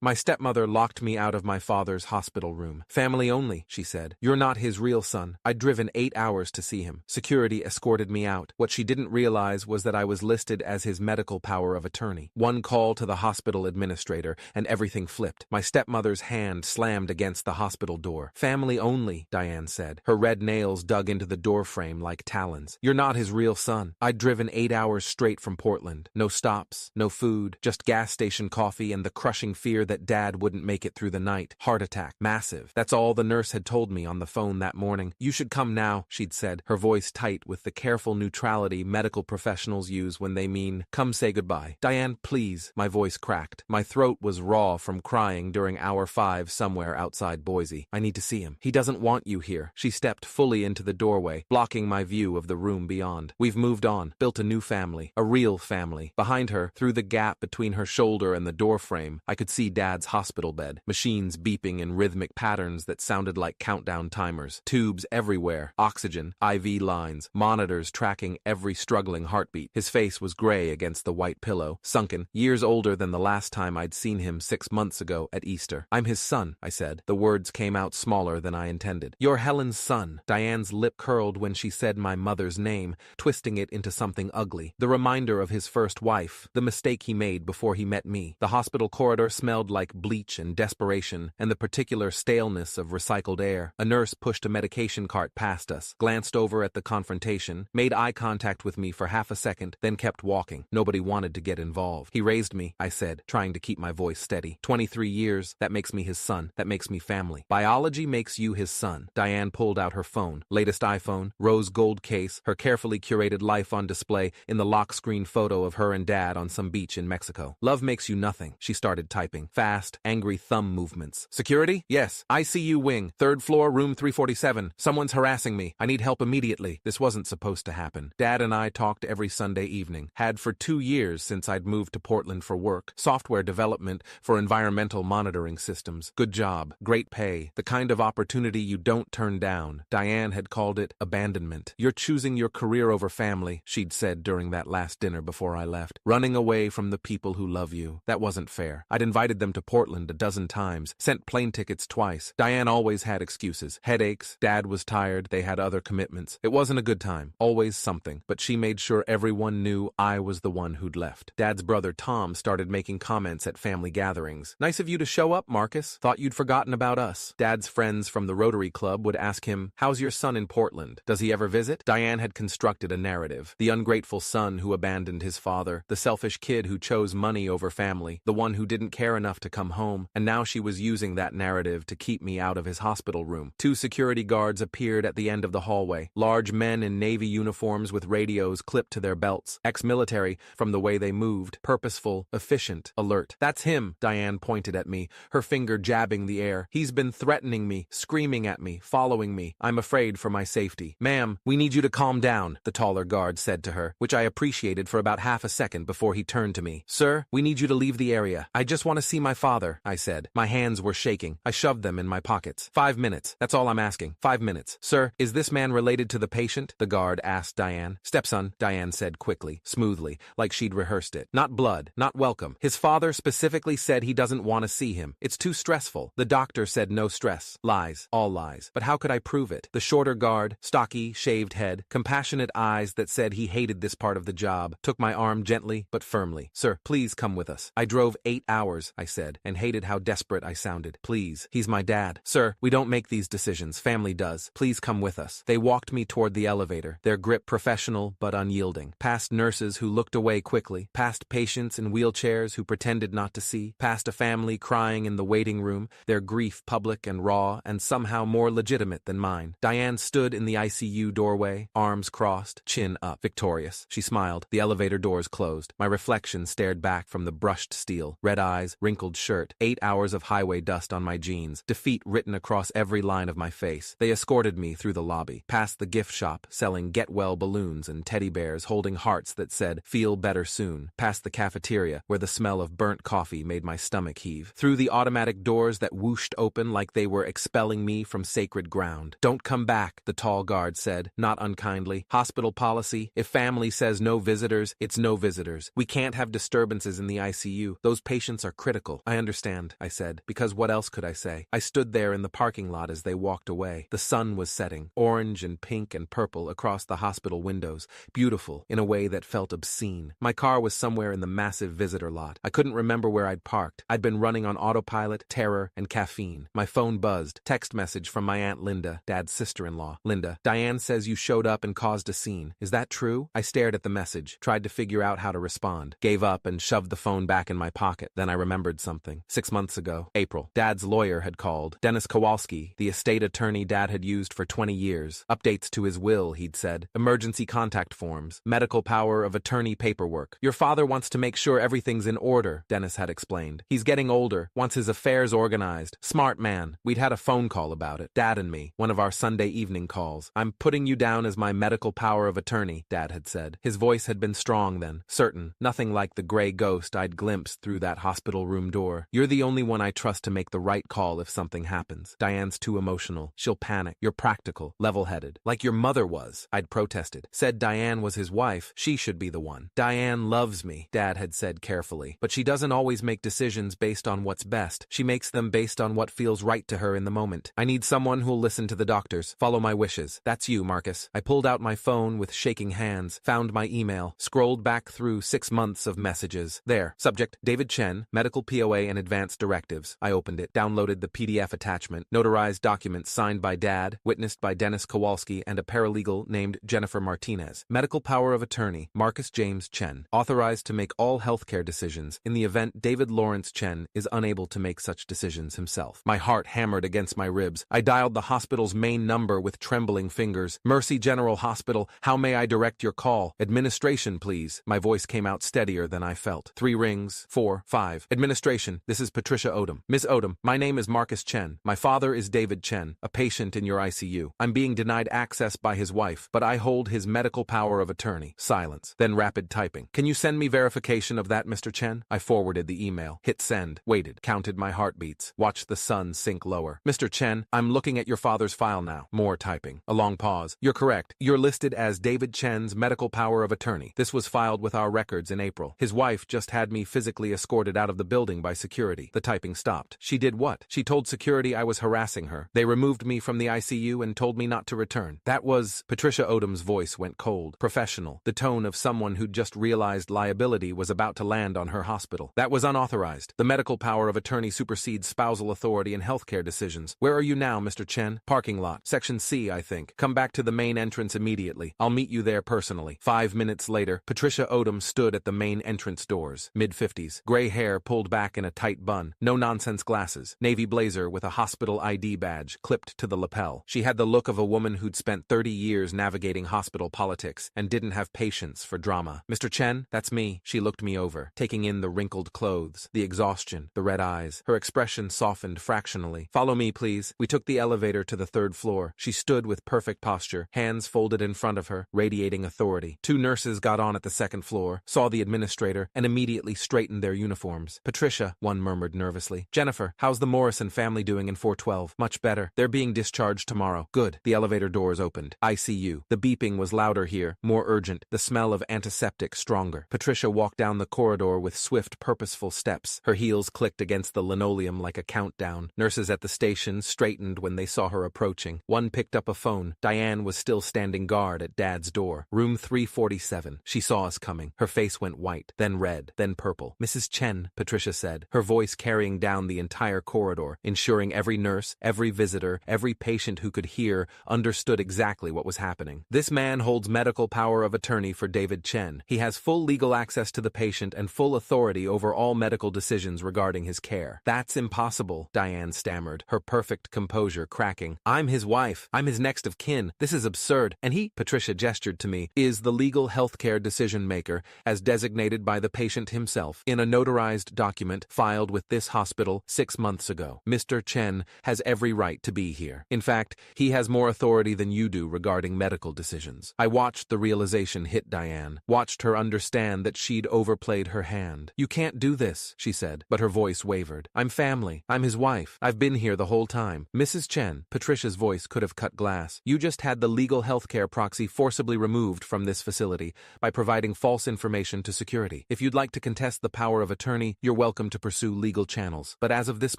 My stepmother locked me out of my father's hospital room. Family only, she said. You're not his real son. I'd driven 8 hours to see him. Security escorted me out. What she didn't realize was that I was listed as his medical power of attorney. One call to the hospital administrator, and everything flipped. My stepmother's hand slammed against the hospital door. Family only, Diane said. Her red nails dug into the door frame like talons. You're not his real son. I'd driven 8 hours straight from Portland. No stops, no food, just gas station coffee and the crushing fear that Dad wouldn't make it through the night. Heart attack. Massive. That's all the nurse had told me on the phone that morning. You should come now, she'd said, her voice tight with the careful neutrality medical professionals use when they mean, come say goodbye. Diane, please. My voice cracked. My throat was raw from crying during hour 5 somewhere outside Boise. I need to see him. He doesn't want you here. She stepped fully into the doorway, blocking my view of the room beyond. We've moved on, built a new family, a real family. Behind her, through the gap between her shoulder and the door frame, I could see Dad's hospital bed, machines beeping in rhythmic patterns that sounded like countdown timers, tubes everywhere, oxygen, IV lines, monitors tracking every struggling heartbeat. His face was gray against the white pillow, sunken, years older than the last time I'd seen him 6 months ago at Easter. I'm his son, I said. The words came out smaller than I intended. You're Helen's son. Diane's lip curled when she said my mother's name, twisting it into something ugly. The reminder of his first wife, the mistake he made before he met me. The hospital corridor smelled like bleach and desperation, and the particular staleness of recycled air. A nurse pushed a medication cart past us, glanced over at the confrontation, made eye contact with me for half a second, then kept walking. Nobody wanted to get involved. He raised me, I said, trying to keep my voice steady. 23 years, that makes me his son. That makes me family. Biology makes you his son. Diane pulled out her phone. Latest iPhone, rose gold case, her carefully curated life on display in the lock screen photo of her and Dad on some beach in Mexico. Love makes you nothing. She started typing. Fast, angry thumb movements. Security? Yes. ICU wing. 3rd floor, room 347. Someone's harassing me. I need help immediately. This wasn't supposed to happen. Dad and I talked every Sunday evening. Had for 2 years since I'd moved to Portland for work. Software development for environmental monitoring systems. Good job. Great pay. The kind of opportunity you don't turn down. Diane had called it abandonment. You're choosing your career over family, she'd said during that last dinner before I left. Running away from the people who love you. That wasn't fair. I'd invited them to Portland a dozen times. Sent plane tickets twice. Diane always had excuses. Headaches. Dad was tired. They had other commitments. It wasn't a good time. Always something. But she made sure everyone knew I was the one who'd left. Dad's brother Tom started making comments at family gatherings. Nice of you to show up, Marcus. Thought you'd forgotten about us. Dad's friends from the Rotary Club would ask him, how's your son in Portland? Does he ever visit? Diane had constructed a narrative. The ungrateful son who abandoned his father. The selfish kid who chose money over family. The one who didn't care enough to come home. And now she was using that narrative to keep me out of his hospital room. 2 security guards appeared at the end of the hallway. Large men in Navy uniforms with radios clipped to their belts. Ex-military from the way they moved. Purposeful, efficient, alert. That's him, Diane pointed at me, her finger jabbing the air. He's been threatening me, screaming at me, following me. I'm afraid for my safety. Ma'am, we need you to calm down, the taller guard said to her, which I appreciated for about half a second before he turned to me. Sir, we need you to leave the area. I just want to see my father, I said. My hands were shaking. I shoved them in my pockets. 5 minutes. That's all I'm asking. 5 minutes. Sir, is this man related to the patient? The guard asked Diane. Stepson, Diane said quickly, smoothly, like she'd rehearsed it. Not blood, not welcome. His father specifically said he doesn't want to see him. It's too stressful. The doctor said no stress. Lies. All lies. But how could I prove it? The shorter guard, stocky, shaved head, compassionate eyes that said he hated this part of the job, took my arm gently but firmly. Sir, please come with us. I drove 8 hours, I said, and hated how desperate I sounded. Please. He's my dad. Sir, we don't make these decisions. Family does. Please come with us. They walked me toward the elevator, their grip professional but unyielding. Past nurses who looked away quickly, past patients in wheelchairs who pretended not to see, past a family crying in the waiting room, their grief public and raw and somehow more legitimate than mine. Diane stood in the ICU doorway, arms crossed, chin up, victorious. She smiled. The elevator doors closed. My reflection stared back from the brushed steel. Red eyes, wrinkled shirt, 8 hours of highway dust on my jeans, defeat written across every line of my face. They escorted me through the lobby, past the gift shop selling get-well balloons and teddy bears holding hearts that said, feel better soon, past the cafeteria where the smell of burnt coffee made my stomach heave, through the automatic doors that whooshed open like they were expelling me from sacred ground. Don't come back, the tall guard said, not unkindly. Hospital policy, if family says no visitors, it's no visitors. We can't have disturbances in the ICU. Those patients are critical. uncle. I understand, I said, because what else could I say? I stood there in the parking lot as they walked away. The sun was setting, orange and pink and purple across the hospital windows, beautiful in a way that felt obscene. My car was somewhere in the massive visitor lot. I couldn't remember where I'd parked. I'd been running on autopilot, terror, and caffeine. My phone buzzed. Text message from my Aunt Linda, Dad's sister-in-law. Linda, Diane says you showed up and caused a scene. Is that true? I stared at the message, tried to figure out how to respond, gave up and shoved the phone back in my pocket. Then I remembered something. 6 months ago, April, Dad's lawyer had called. Dennis Kowalski, the estate attorney Dad had used for 20 years. Updates to his will, he'd said. Emergency contact forms. Medical power of attorney paperwork. Your father wants to make sure everything's in order, Dennis had explained. He's getting older, wants his affairs organized. Smart man. We'd had a phone call about it. Dad and me. One of our Sunday evening calls. I'm putting you down as my medical power of attorney, Dad had said. His voice had been strong then, certain, nothing like the gray ghost I'd glimpsed through that hospital room door. You're the only one I trust to make the right call if something happens. Diane's too emotional. She'll panic. You're practical, level-headed. Like your mother was, I'd protested. Said Diane was his wife. She should be the one. Diane loves me, Dad had said carefully. But she doesn't always make decisions based on what's best. She makes them based on what feels right to her in the moment. I need someone who'll listen to the doctors. Follow my wishes. That's you, Marcus. I pulled out my phone with shaking hands, found my email, scrolled back through 6 months of messages. There. Subject, David Chen, Medical POA and Advanced Directives. I opened it, downloaded the PDF attachment, notarized documents signed by Dad, witnessed by Dennis Kowalski and a paralegal named Jennifer Martinez. Medical power of attorney, Marcus James Chen. Authorized to make all healthcare decisions in the event David Lawrence Chen is unable to make such decisions himself. My heart hammered against my ribs. I dialed the hospital's main number with trembling fingers. Mercy General Hospital, how may I direct your call? Administration, please. My voice came out steadier than I felt. 3 rings, 4, 5. Administration, this is Patricia Odom. Miss Odom, my name is Marcus Chen. My father is David Chen, a patient in your ICU. I'm being denied access by his wife, but I hold his medical power of attorney. Silence. Then rapid typing. Can you send me verification of that, Mr. Chen? I forwarded the email. Hit send. Waited. Counted my heartbeats. Watched the sun sink lower. Mr. Chen, I'm looking at your father's file now. More typing. A long pause. You're correct. You're listed as David Chen's medical power of attorney. This was filed with our records in April. His wife just had me physically escorted out of the building by security. The typing stopped. She did what? She told security I was harassing her. They removed me from the ICU and told me not to return. That was... Patricia Odom's voice went cold. Professional. The tone of someone who'd just realized liability was about to land on her hospital. That was unauthorized. The medical power of attorney supersedes spousal authority in healthcare decisions. Where are you now, Mr. Chen? Parking lot. Section C, I think. Come back to the main entrance immediately. I'll meet you there personally. 5 minutes later, Patricia Odom stood at the main entrance doors. Mid-50s. Gray hair pulled back in a tight bun. No-nonsense glasses. Navy blazer with a hospital ID badge clipped to the lapel. She had the look of a woman who'd spent 30 years navigating hospital politics and didn't have patience for drama. Mr. Chen, that's me. She looked me over, taking in the wrinkled clothes, the exhaustion, the red eyes. Her expression softened fractionally. Follow me, please. We took the elevator to the 3rd floor. She stood with perfect posture, hands folded in front of her, radiating authority. 2 nurses got on at the 2nd floor, saw the administrator, and immediately straightened their uniforms. Patricia, one murmured nervously. Jennifer, how's the Morrison family doing in 412? Much better. They're being discharged tomorrow. Good. The elevator doors opened. ICU. The beeping was louder here, more urgent, the smell of antiseptic stronger. Patricia walked down the corridor with swift, purposeful steps. Her heels clicked against the linoleum like a countdown. Nurses at the station straightened when they saw her approaching. One picked up a phone. Diane was still standing guard at Dad's door. Room 347. She saw us coming. Her face went white, then red, then purple. Mrs. Chen, Patricia said, her voice carrying down the entire corridor, ensuring every nurse, every visitor, every patient who could hear understood exactly what was happening. This man holds medical power of attorney for David Chen. He has full legal access to the patient and full authority over all medical decisions regarding his care. That's impossible, Diane stammered, her perfect composure cracking. I'm his wife. I'm his next of kin. This is absurd. And he, Patricia gestured to me, is the legal healthcare decision maker, as designated by the patient himself in a notarized document filed with this hospital 6 months ago. Mr. Chen has every right to be here. In fact, he has more authority than you do regarding medical decisions. I watched the realization hit Diane, watched her understand that she'd overplayed her hand. You can't do this, she said, but her voice wavered. I'm family. I'm his wife. I've been here the whole time. Mrs. Chen, Patricia's voice could have cut glass. You just had the legal healthcare proxy forcibly removed from this facility by providing false information to security. If you'd like to contest the power of attorney, you're welcome welcome to pursue legal channels. But as of this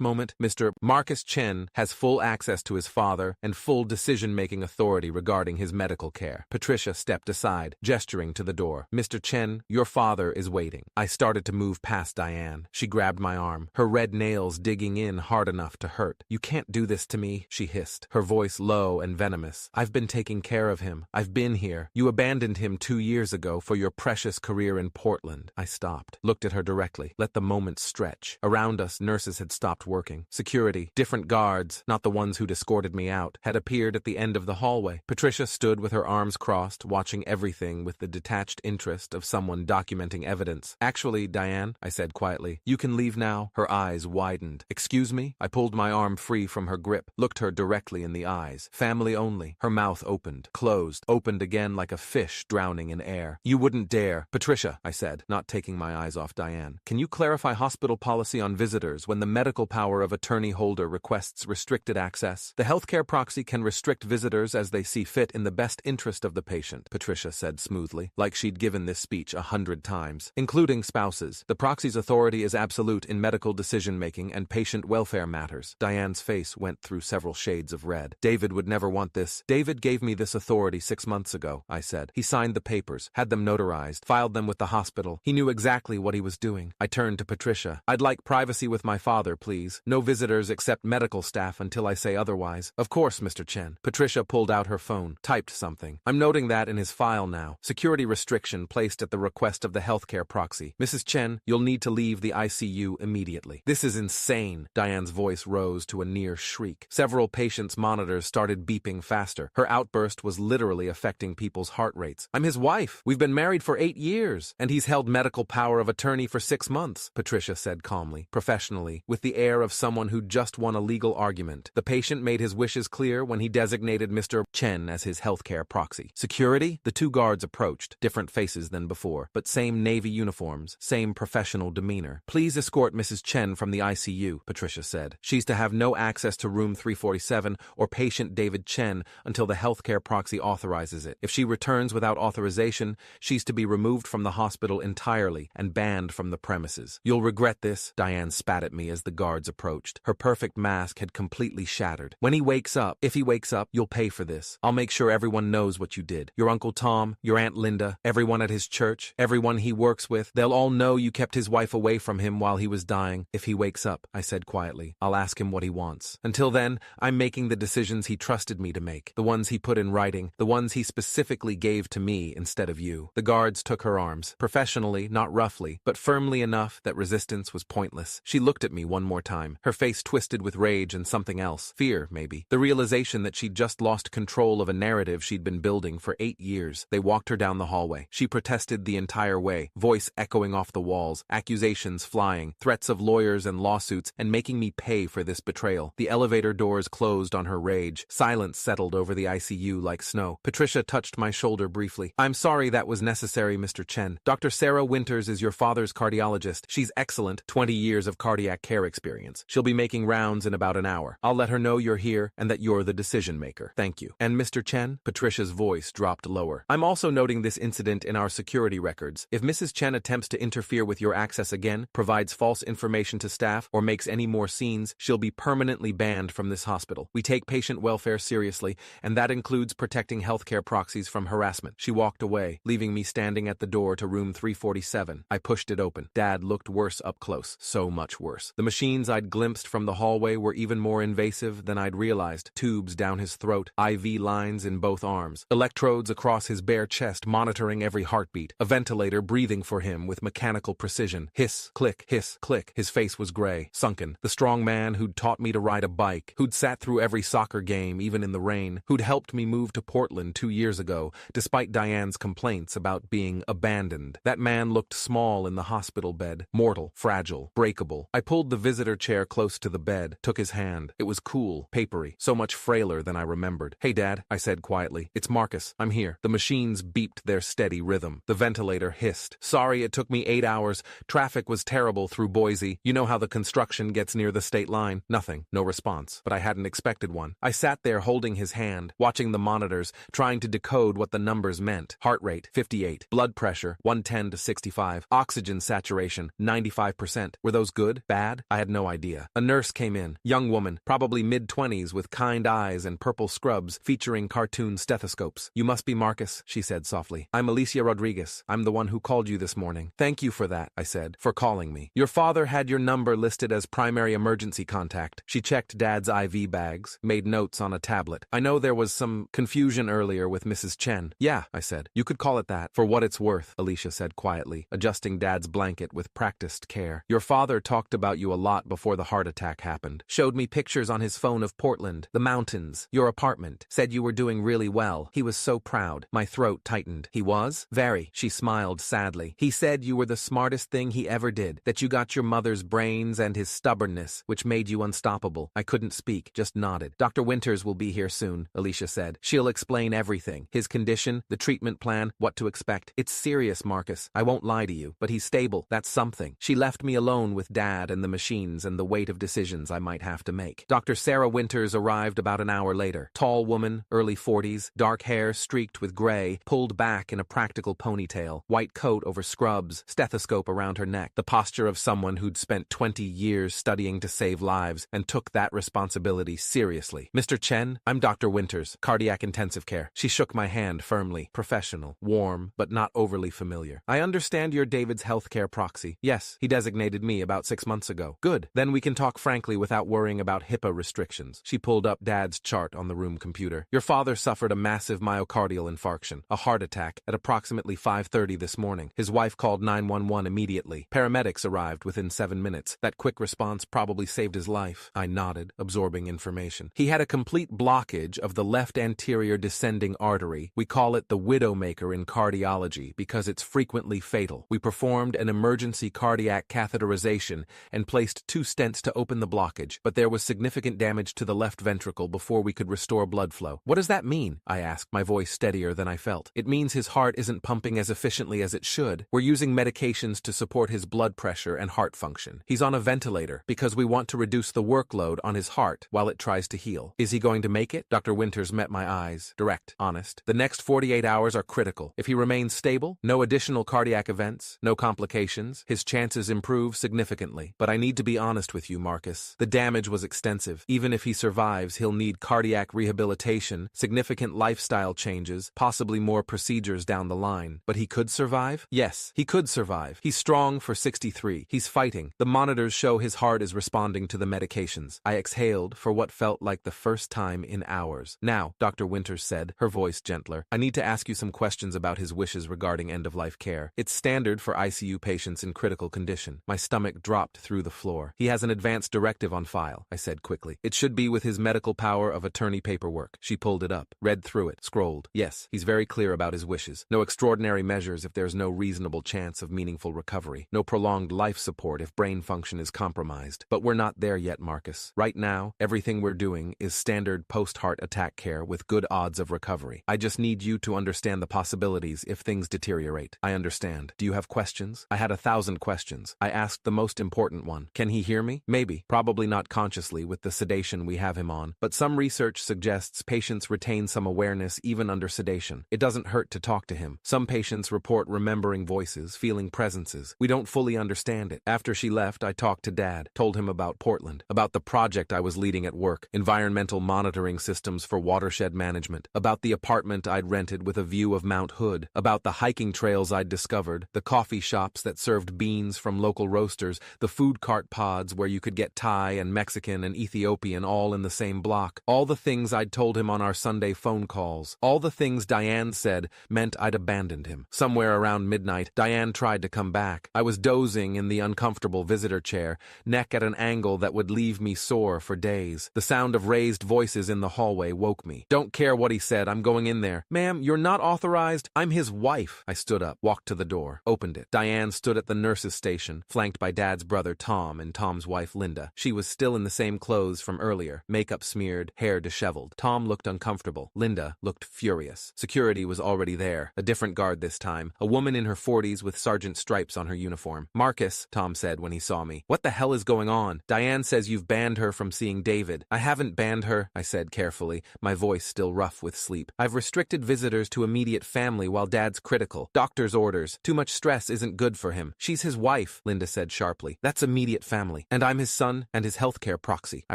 moment, Mr. Marcus Chen has full access to his father and full decision-making authority regarding his medical care. Patricia stepped aside, gesturing to the door. Mr. Chen, your father is waiting. I started to move past Diane. She grabbed my arm, her red nails digging in hard enough to hurt. You can't do this to me, she hissed, her voice low and venomous. I've been taking care of him. I've been here. You abandoned him 2 years ago for your precious career in Portland. I stopped, looked at her directly, let the moment stretch. Around us, nurses had stopped working. Security, different guards, not the ones who'd escorted me out, had appeared at the end of the hallway. Patricia stood with her arms crossed, watching everything with the detached interest of someone documenting evidence. Actually, Diane, I said quietly, you can leave now. Her eyes widened. Excuse me? I pulled my arm free from her grip, looked her directly in the eyes. Family only. Her mouth opened, closed, opened again like a fish drowning in air. You wouldn't dare. Patricia, I said, not taking my eyes off Diane. Can you clarify hospital policy on visitors when the medical power of attorney holder requests restricted access? The healthcare proxy can restrict visitors as they see fit in the best interest of the patient, Patricia said smoothly, like she'd given this speech 100 times, including spouses. The proxy's authority is absolute in medical decision-making and patient welfare matters. Diane's face went through several shades of red. David would never want this. David gave me this authority 6 months ago, I said. He signed the papers, had them notarized, filed them with the hospital. He knew exactly what he was doing. I turned to Patricia. I'd like privacy with my father, please. No visitors except medical staff until I say otherwise. Of course, Mr. Chen. Patricia pulled out her phone, typed something. I'm noting that in his file now. Security restriction placed at the request of the healthcare proxy. Mrs. Chen, you'll need to leave the ICU immediately. This is insane. Diane's voice rose to a near shriek. Several patients' monitors started beeping faster. Her outburst was literally affecting people's heart rates. I'm his wife. We've been married for 8 years, and he's held medical power of attorney for 6 months, Patricia said calmly, professionally, with the air of someone who'd just won a legal argument. The patient made his wishes clear when he designated Mr. Chen as his healthcare proxy. Security? The 2 guards approached, different faces than before, but same Navy uniforms, same professional demeanor. Please escort Mrs. Chen from the ICU, Patricia said. She's to have no access to room 347 or patient David Chen until the healthcare proxy authorizes it. If she returns without authorization, she's to be removed from the hospital entirely and banned from the premises. You'll regret this, Diane spat at me as the guards approached. Her perfect mask had completely shattered. When he wakes up, if he wakes up, you'll pay for this. I'll make sure everyone knows what you did. Your Uncle Tom, your Aunt Linda, everyone at his church, everyone he works with, they'll all know you kept his wife away from him while he was dying. If he wakes up, I said quietly, I'll ask him what he wants. Until then, I'm making the decisions he trusted me to make, the ones he put in writing, the ones he specifically gave to me instead of you. The guards took her arms, professionally, not roughly, but firmly enough that resistance was pointless. She looked at me one more time, her face twisted with rage and something else, fear maybe, the realization that she'd just lost control of a narrative she'd been building for 8 years. They walked her down the hallway. She protested the entire way, voice echoing off the walls, accusations flying, threats of lawyers and lawsuits, and making me pay for this betrayal. The elevator doors closed on her rage. Silence settled over the ICU like snow. Patricia touched my shoulder briefly. I'm sorry that was necessary, Mr. Chen. Dr. Sarah Winters is your father's cardiologist. She's excellent, 20 years of cardiac care experience. She'll be making rounds in about an hour. I'll let her know you're here and that you're the decision maker. Thank you. And Mr. Chen? Patricia's voice dropped lower. I'm also noting this incident in our security records. If Mrs. Chen attempts to interfere with your access again, provides false information to staff, or makes any more scenes, she'll be permanently banned from this hospital. We take patient welfare seriously, and that includes protecting healthcare proxies from harassment. She walked away, leaving me standing at the door to room 347. I pushed it open. Dad looked worse up close. So much worse. The machines I'd glimpsed from the hallway were even more invasive than I'd realized. Tubes down his throat, IV lines in both arms, electrodes across his bare chest monitoring every heartbeat, a ventilator breathing for him with mechanical precision. Hiss, click, hiss, click. His face was gray, sunken. The strong man who'd taught me to ride a bike, who'd sat through every soccer game, even in the rain, who'd helped me move to Portland 2 years ago, despite Diane's complaints about being abandoned. That man looked small in the hospital bed, mortal, fragile, breakable. I pulled the visitor chair close to the bed, took his hand. It was cool, papery, so much frailer than I remembered. Hey, Dad, I said quietly. It's Marcus. I'm here. The machines beeped their steady rhythm. The ventilator hissed. Sorry it took me 8 hours. Traffic was terrible through Boise. You know how the construction gets near the state line. Nothing. No response. But I hadn't expected one. I sat there holding his hand, watching the monitors, trying to decode what the numbers meant. Heart rate, 58. Blood pressure, 110 to 65. Oxygen saturation, 95%. 95%. Were those good? Bad? I had no idea. A nurse came in. Young woman, probably mid-20s with kind eyes and purple scrubs featuring cartoon stethoscopes. You must be Marcus, she said softly. I'm Alicia Rodriguez. I'm the one who called you this morning. Thank you for that, I said, for calling me. Your father had your number listed as primary emergency contact. She checked Dad's IV bags, made notes on a tablet. I know there was some confusion earlier with Mrs. Chen. Yeah, I said. You could call it that. For what it's worth, Alicia said quietly, adjusting Dad's blanket with practiced care. Your father talked about you a lot before the heart attack happened. Showed me pictures on his phone of Portland, the mountains, your apartment. Said you were doing really well. He was so proud. My throat tightened. He was? Very. She smiled sadly. He said you were the smartest thing he ever did, that you got your mother's brains and his stubbornness, which made you unstoppable. I couldn't speak, just nodded. Dr. Winters will be here soon, Alicia said. She'll explain everything. His condition, the treatment plan, what to expect. It's serious, Marcus. I won't lie to you, but he's stable. That's something. She left me alone with Dad and the machines and the weight of decisions I might have to make. Dr. Sarah Winters arrived about an hour later. Tall woman, early 40s, dark hair streaked with gray, pulled back in a practical ponytail, white coat over scrubs, stethoscope around her neck, the posture of someone who'd spent 20 years studying to save lives and took that responsibility seriously. Mr. Chen, I'm Dr. Winters, cardiac intensive care. She shook my hand firmly, professional, warm, but not overly familiar. I understand you're David's healthcare proxy. Yes, he designated me about 6 months ago. Good. Then we can talk frankly without worrying about HIPAA restrictions. She pulled up Dad's chart on the room computer. Your father suffered a massive myocardial infarction, a heart attack, at approximately 5:30 this morning. His wife called 911 immediately. Paramedics arrived within 7 minutes. That quick response probably saved his life. I nodded, absorbing information. He had a complete blockage of the left anterior descending artery. We call it the widowmaker in cardiology because it's frequently fatal. We performed an emergency cardiac catheterization and placed 2 stents to open the blockage, but there was significant damage to the left ventricle before we could restore blood flow. What does that mean? I asked, my voice steadier than I felt. It means his heart isn't pumping as efficiently as it should. We're using medications to support his blood pressure and heart function. He's on a ventilator because we want to reduce the workload on his heart while it tries to heal. Is he going to make it? Dr. Winters met my eyes, direct, honest. The next 48 hours are critical. If he remains stable, no additional cardiac events, no complications, his chances improve significantly. But I need to be honest with you, Marcus. The damage was extensive. Even if he survives, he'll need cardiac rehabilitation, significant lifestyle changes, possibly more procedures down the line. But he could survive? Yes, he could survive. He's strong for 63. He's fighting. The monitors show his heart is responding to the medications. I exhaled for what felt like the first time in hours. Now, Dr. Winters said, her voice gentler, I need to ask you some questions about his wishes regarding end-of-life care. It's standard for ICU patients in critical condition. My stomach dropped through the floor. He has an advance directive on file, I said quickly. It should be with his medical power of attorney paperwork. She pulled it up, read through it, scrolled. Yes, he's very clear about his wishes. No extraordinary measures if there's no reasonable chance of meaningful recovery. No prolonged life support if brain function is compromised. But we're not there yet, Marcus. Right now, everything we're doing is standard post-heart attack care with good odds of recovery. I just need you to understand the possibilities if things deteriorate. I understand. Do you have questions? I had 1,000 questions. I asked the most important one. Can he hear me? Maybe. Probably not consciously with the sedation we have him on. But some research suggests patients retain some awareness even under sedation. It doesn't hurt to talk to him. Some patients report remembering voices, feeling presences. We don't fully understand it. After she left, I talked to Dad, told him about Portland, about the project I was leading at work, environmental monitoring systems for watershed management, about the apartment I'd rented with a view of Mount Hood, about the hiking trails I'd discovered, the coffee shops that served beans from local roasters, the food cart pods where you could get Thai and Mexican and Ethiopian all in the same block, all the things I'd told him on our Sunday phone calls, all the things Diane said meant I'd abandoned him. Somewhere around midnight, Diane tried to come back. I was dozing in the uncomfortable visitor chair, neck at an angle that would leave me sore for days. The sound of raised voices in the hallway woke me. Don't care what he said, I'm going in there. Ma'am, you're not authorized. I'm his wife. I stood up, walked to the door, opened it. Diane stood at the nurse's station, flanked by Dad's brother Tom and Tom's wife Linda. She was still in the same clothes from earlier, makeup smeared, hair disheveled. Tom looked uncomfortable. Linda looked furious. Security was already there, a different guard this time, a woman in her 40s with sergeant stripes on her uniform. Marcus, Tom said when he saw me. What the hell is going on? Diane says you've banned her from seeing David. I haven't banned her, I said carefully, my voice still rough with sleep. I've restricted visitors to immediate family while Dad's critical. Doctor's orders. Too much stress isn't good for him. She's his wife. wife, Linda said sharply. That's immediate family. And I'm his son and his healthcare proxy, I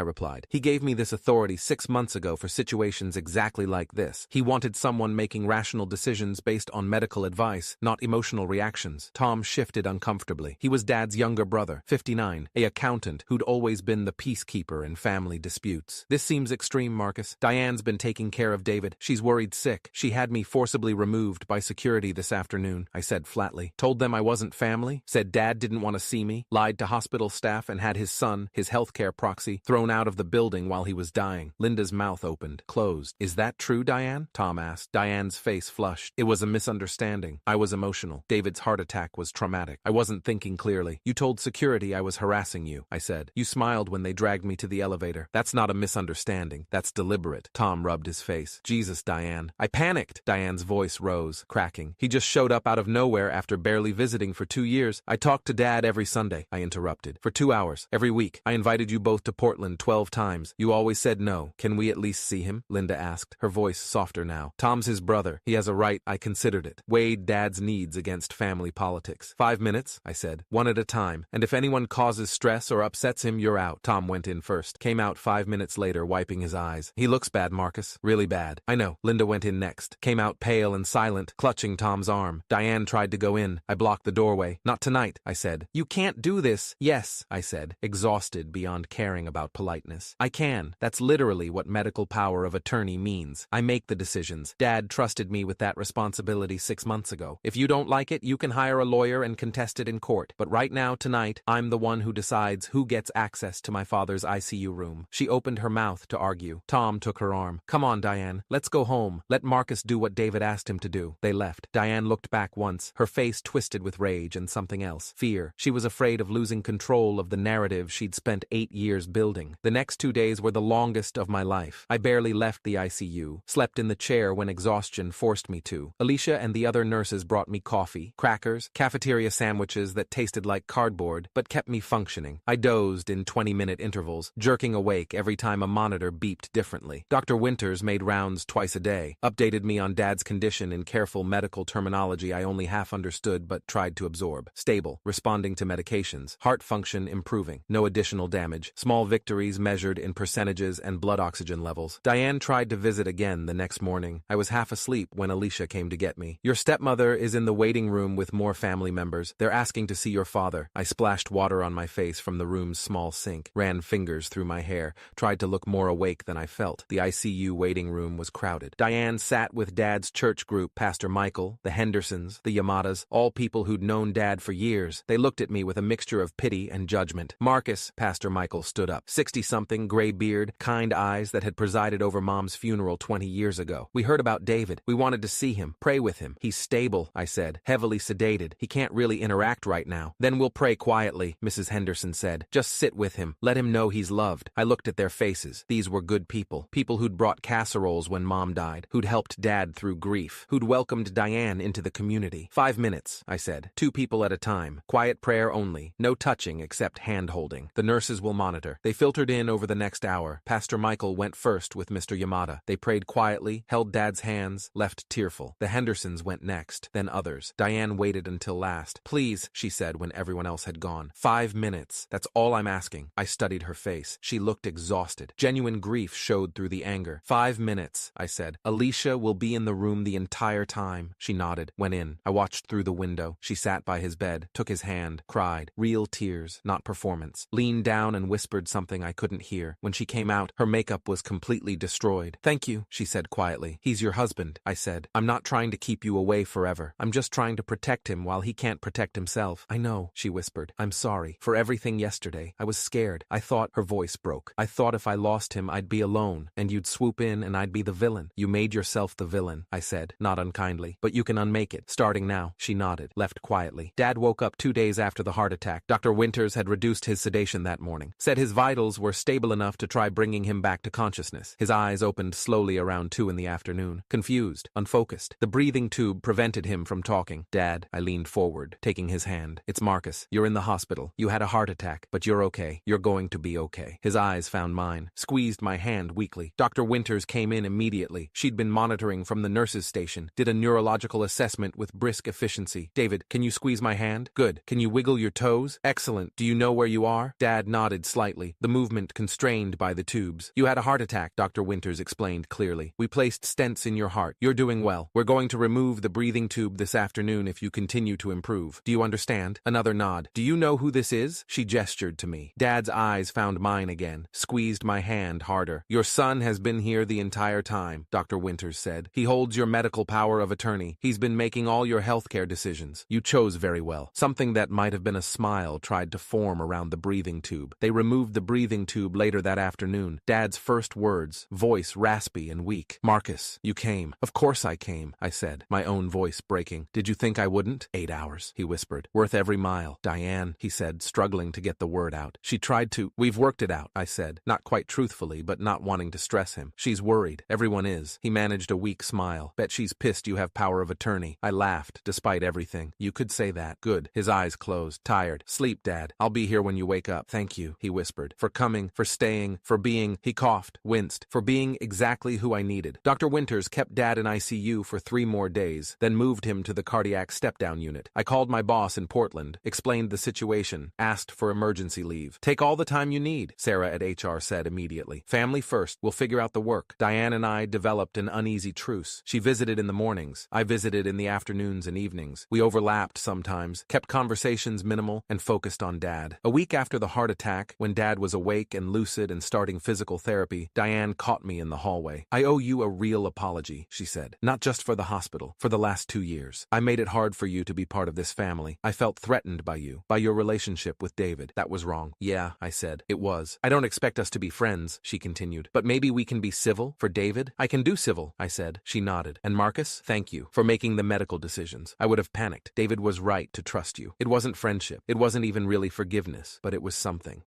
replied. He gave me this authority 6 months ago for situations exactly like this. He wanted someone making rational decisions based on medical advice, not emotional reactions. Tom shifted uncomfortably. He was Dad's younger brother, 59, an accountant who'd always been the peacekeeper in family disputes. This seems extreme, Marcus. Diane's been taking care of David. She's worried sick. She had me forcibly removed by security this afternoon, I said flatly. Told them I wasn't family, said Dad didn't want to see me, lied to hospital staff and had his son, his healthcare proxy, thrown out of the building while he was dying. Linda's mouth opened, closed. Is that true, Diane? Tom asked. Diane's face flushed. It was a misunderstanding. I was emotional. David's heart attack was traumatic. I wasn't thinking clearly. You told security I was harassing you, I said. You smiled when they dragged me to the elevator. That's not a misunderstanding. That's deliberate. Tom rubbed his face. Jesus, Diane. I panicked. Diane's voice rose, cracking. He just showed up out of nowhere after barely visiting for 2 years. I talked to Dad every Sunday, I interrupted. For 2 hours, every week. I invited you both to Portland 12 times. You always said no. Can we at least see him? Linda asked, her voice softer now. Tom's his brother. He has a right. I considered it. Weighed Dad's needs against family politics. 5 minutes, I said. One at a time. And if anyone causes stress or upsets him, you're out. Tom went in first. Came out 5 minutes later, wiping his eyes. He looks bad, Marcus. Really bad. I know. Linda went in next. Came out pale and silent, clutching Tom's arm. Diane tried to go in. I blocked the doorway. Not tonight, I said. You can't do this. Yes, I said, exhausted beyond caring about politeness. I can. That's literally what medical power of attorney means. I make the decisions. Dad trusted me with that responsibility 6 months ago. If you don't like it, you can hire a lawyer and contest it in court. But right now, tonight, I'm the one who decides who gets access to my father's ICU room. She opened her mouth to argue. Tom took her arm. Come on, Diane. Let's go home. Let Marcus do what David asked him to do. They left. Diane looked back once, her face twisted with rage and something else. Fear. She was afraid of losing control of the narrative she'd spent 8 years building. The next 2 days were the longest of my life. I barely left the ICU, slept in the chair when exhaustion forced me to. Alicia and the other nurses brought me coffee, crackers, cafeteria sandwiches that tasted like cardboard, but kept me functioning. I dozed in 20-minute intervals, jerking awake every time a monitor beeped differently. Dr. Winters made rounds twice a day, updated me on Dad's condition in careful medical terminology I only half understood but tried to absorb. Stable, responding to medications, heart function improving, no additional damage, small victories measured in percentages and blood oxygen levels. Diane tried to visit again the next morning. I was half asleep when Alicia came to get me. Your stepmother is in the waiting room with more family members. They're asking to see your father. I splashed water on my face from the room's small sink, ran fingers through my hair, tried to look more awake than I felt. The ICU waiting room was crowded. Diane sat with Dad's church group, Pastor Michael, the Hendersons, the Yamadas, all people who'd known Dad for years. They looked at me with a mixture of pity and judgment. Marcus, Pastor Michael stood up, 60-something, gray beard, kind eyes that had presided over Mom's funeral 20 years ago. We heard about David. We wanted to see him, pray with him. He's stable, I said, heavily sedated. He can't really interact right now. Then we'll pray quietly, Mrs. Henderson said. Just sit with him. Let him know he's loved. I looked at their faces. These were good people. People who'd brought casseroles when Mom died, who'd helped Dad through grief, who'd welcomed Diane into the community. 5 minutes, I said. 2 people at a time. Quiet prayer only. No touching except hand-holding. The nurses will monitor. They filtered in over the next hour. Pastor Michael went first with Mr. Yamada. They prayed quietly, held Dad's hands, left tearful. The Hendersons went next, then others. Diane waited until last. Please, she said when everyone else had gone. 5 minutes. That's all I'm asking. I studied her face. She looked exhausted. Genuine grief showed through the anger. 5 minutes, I said. Alicia will be in the room the entire time. She nodded, went in. I watched through the window. She sat by his bed, took his hand, cried. Real tears, not performance. Leaned down and whispered something I couldn't hear. When she came out, her makeup was completely destroyed. Thank you, she said quietly. He's your husband, I said. I'm not trying to keep you away forever. I'm just trying to protect him while he can't protect himself. I know, she whispered. I'm sorry for everything yesterday. I was scared. I thought, her voice broke. I thought if I lost him, I'd be alone, and you'd swoop in and I'd be the villain. You made yourself the villain, I said, not unkindly. But you can unmake it, starting now. She nodded, left quietly. Dad woke up 2 days after the heart attack. Dr. Winters had reduced his sedation that morning. Said his vitals were stable enough to try bringing him back to consciousness. His eyes opened slowly around 2 in the afternoon. Confused, unfocused. The breathing tube prevented him from talking. Dad, I leaned forward, taking his hand. It's Marcus. You're in the hospital. You had a heart attack, but you're okay. You're going to be okay. His eyes found mine, squeezed my hand weakly. Dr. Winters came in immediately. She'd been monitoring from the nurse's station, did a neurological assessment with brisk efficiency. David, can you squeeze my hand? Good. Can you wiggle your toes? Excellent. Do you know where you are? Dad nodded slightly, the movement constrained by the tubes. You had a heart attack, Dr. Winters explained clearly. We placed stents in your heart. You're doing well. We're going to remove the breathing tube this afternoon if you continue to improve. Do you understand? Another nod. Do you know who this is? She gestured to me. Dad's eyes found mine again, squeezed my hand harder. Your son has been here the entire time, Dr. Winters said. He holds your medical power of attorney. He's been making all your healthcare decisions. You chose very well. Something that might have been a smile tried to form around the breathing tube. They removed the breathing tube later that afternoon. Dad's first words, voice raspy and weak. Marcus, you came. Of course I came, I said, my own voice breaking. Did you think I wouldn't? 8 hours, he whispered. Worth every mile. Diane, he said, struggling to get the word out. She tried to. We've worked it out, I said, not quite truthfully, but not wanting to stress him. She's worried. Everyone is. He managed a weak smile. Bet she's pissed you have power of attorney. I laughed, despite everything. You could say that. Good. His eyes closed. Tired. Sleep, Dad. I'll be here when you wake up. Thank you, he whispered. For coming, for staying, for being, he coughed, winced, for being exactly who I needed. Dr. Winters kept Dad in ICU for 3 more days, then moved him to the cardiac step-down unit. I called my boss in Portland, explained the situation, asked for emergency leave. Take all the time you need, Sarah at HR said immediately. Family first. We'll figure out the work. Diane and I developed an uneasy truce. She visited in the mornings. I visited in the afternoons and evenings. We overlapped sometimes, kept conversations minimal, and focused on Dad. A week after the heart attack, when Dad was awake and lucid and starting physical therapy, Diane caught me in the hallway. I owe you a real apology, she said. Not just for the hospital, for the last 2 years. I made it hard for you to be part of this family. I felt threatened by you, by your relationship with David. That was wrong. Yeah, I said. It was. I don't expect us to be friends, she continued. But maybe we can be civil for David? I can do civil, I said. She nodded. And Marcus, thank you for making the medical decisions. I would have panicked. David was right to trust you. It wasn't friendship. It wasn't even really forgiveness, but it was something.